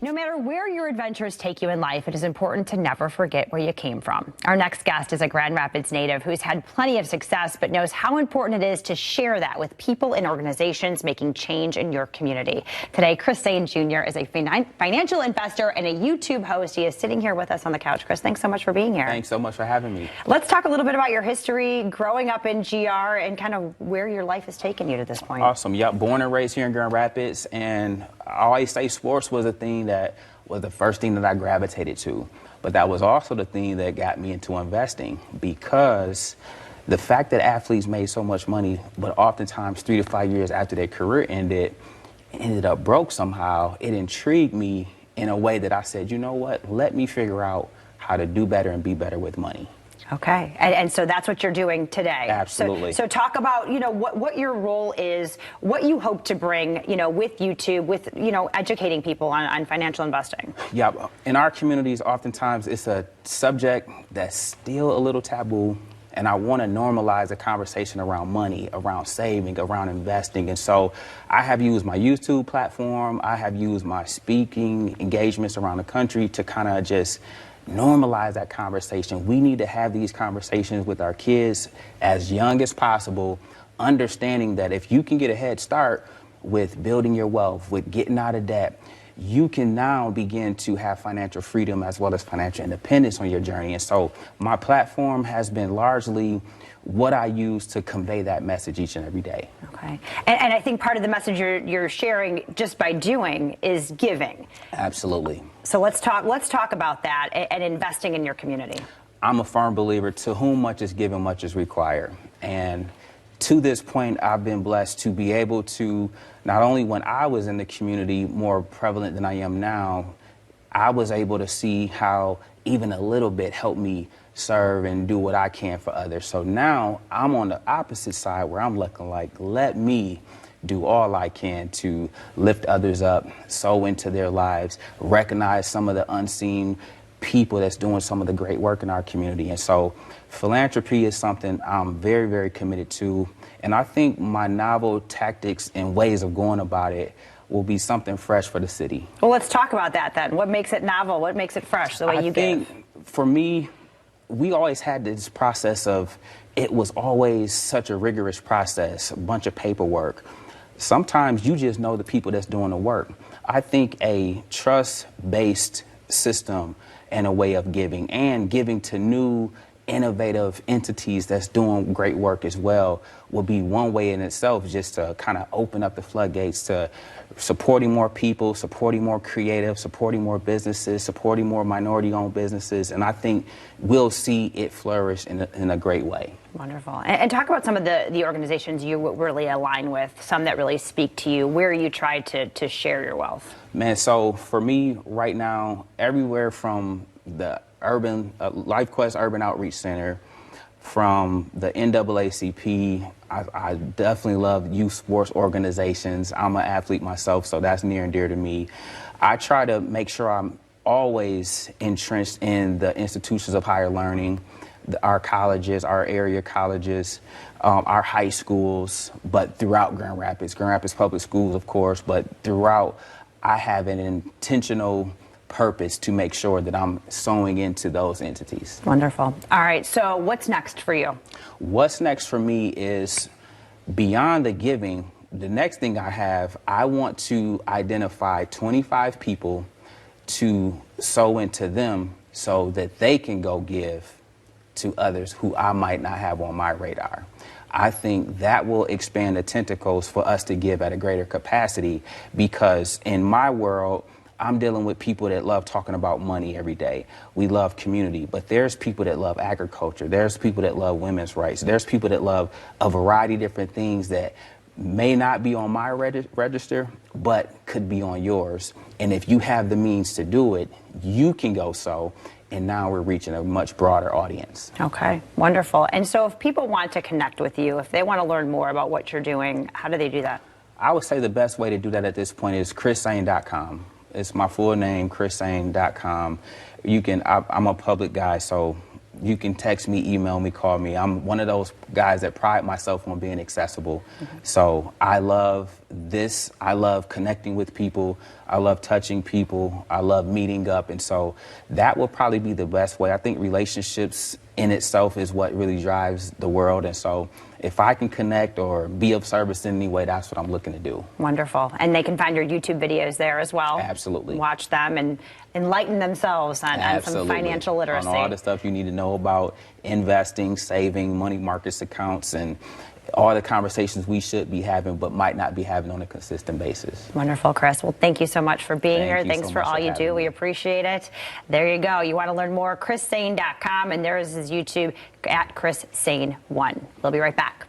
No matter where your adventures take you in life, it is important to never forget where you came from. Our next guest is a Grand Rapids native who's had plenty of success, but knows how important it is to share that with people and organizations making change in your community. Today, Sain Jr. is a financial investor and a YouTube host. He is sitting here with us on the couch. Chris, thanks so much for being here. Thanks so much for having me. Let's talk a little bit about your history, growing up in GR, and kind of where your life has taken you to this point. Awesome. Yep, born and raised here in Grand Rapids, and I always say sports was a thing that was the first thing that I gravitated to. But that was also the thing that got me into investing, because the fact that athletes made so much money, but oftentimes 3 to 5 years after their career ended up broke somehow, it intrigued me in a way that I said, you know what, let me figure out how to do better and be better with money. Okay, and so that's what you're doing today. Absolutely. So talk about, what your role is, what you hope to bring, with YouTube, with, educating people on financial investing. Yeah, in our communities, oftentimes it's a subject that's still a little taboo, and I want to normalize a conversation around money, around saving, around investing. And so I have used my YouTube platform, I have used my speaking engagements around the country to kind of just normalize that conversation. We need to have these conversations with our kids as young as possible, understanding that if you can get a head start with building your wealth, with getting out of debt, you can now begin to have financial freedom as well as financial independence on your journey. And so my platform has been largely what I use to convey that message each and every day. Okay. And I think part of the message you're sharing just by doing is giving. Absolutely. So let's talk about that and investing in your community. I'm a firm believer, to whom much is given, much is required. And to this point, I've been blessed to be able to, not only when I was in the community more prevalent than I am now, I was able to see how even a little bit helped me serve and do what I can for others. So now I'm on the opposite side where I'm looking like, let me do all I can to lift others up, sow into their lives, recognize some of the unseen people that's doing some of the great work in our community. And so philanthropy is something I'm very, very committed to. And I think my novel tactics and ways of going about it will be something fresh for the city. Well, let's talk about that then. What makes it novel? What makes it fresh, the way you give? I think for me, we always had this process of, it was always such a rigorous process, a bunch of paperwork. Sometimes you just know the people that's doing the work. I think a trust-based system and a way of giving, and giving to new innovative entities that's doing great work as well, will be one way in itself, just to kind of open up the floodgates to supporting more people, supporting more creative, supporting more businesses, supporting more minority-owned businesses. And I think we'll see it flourish in a great way. Wonderful. And talk about some of the organizations you really align with, some that really speak to you, where you try to share your wealth. Man, so for me right now, everywhere from the urban LifeQuest Urban Outreach Center, from the NAACP, I definitely love youth sports organizations. I'm an athlete myself, so that's near and dear to me. I try to make sure I'm always entrenched in the institutions of higher learning, our colleges, our area colleges, our high schools, but throughout Grand Rapids Public Schools, of course, but throughout, I have an intentional purpose to make sure that I'm sewing into those entities. Wonderful. All right, so what's next for you? What's next for me is, beyond the giving, the next thing I want to identify 25 people to sow into them so that they can go give to others who I might not have on my radar. I think that will expand the tentacles for us to give at a greater capacity, because in my world, I'm dealing with people that love talking about money every day. We love community, but there's people that love agriculture. There's people that love women's rights. There's people that love a variety of different things that may not be on my register, but could be on yours. And if you have the means to do it, you can go sow. And now we're reaching a much broader audience. Okay, wonderful. And so if people want to connect with you, if they want to learn more about what you're doing, how do they do that? I would say the best way to do that at this point is chrissain.com. It's my full name, chrissain.com. I'm a public guy, so You can text me, email me, call me. I'm one of those guys that pride myself on being accessible. So I love this. I love connecting with people. I love touching people. I love meeting up. And so that will probably be the best way. I think relationships in itself is what really drives the world. And so if I can connect or be of service in any way, that's what I'm looking to do. Wonderful. And they can find your YouTube videos there as well. Absolutely. Watch them and enlighten themselves on some financial literacy. On all the stuff you need to know about investing, saving, money markets accounts, and all the conversations we should be having but might not be having on a consistent basis. Wonderful, Chris. Well, thank you so much for being here. Thanks so for much all for you having do. me. We appreciate it. There you go. You want to learn more, chrissain.com, and there is his YouTube at Chris Sain 1. We'll be right back.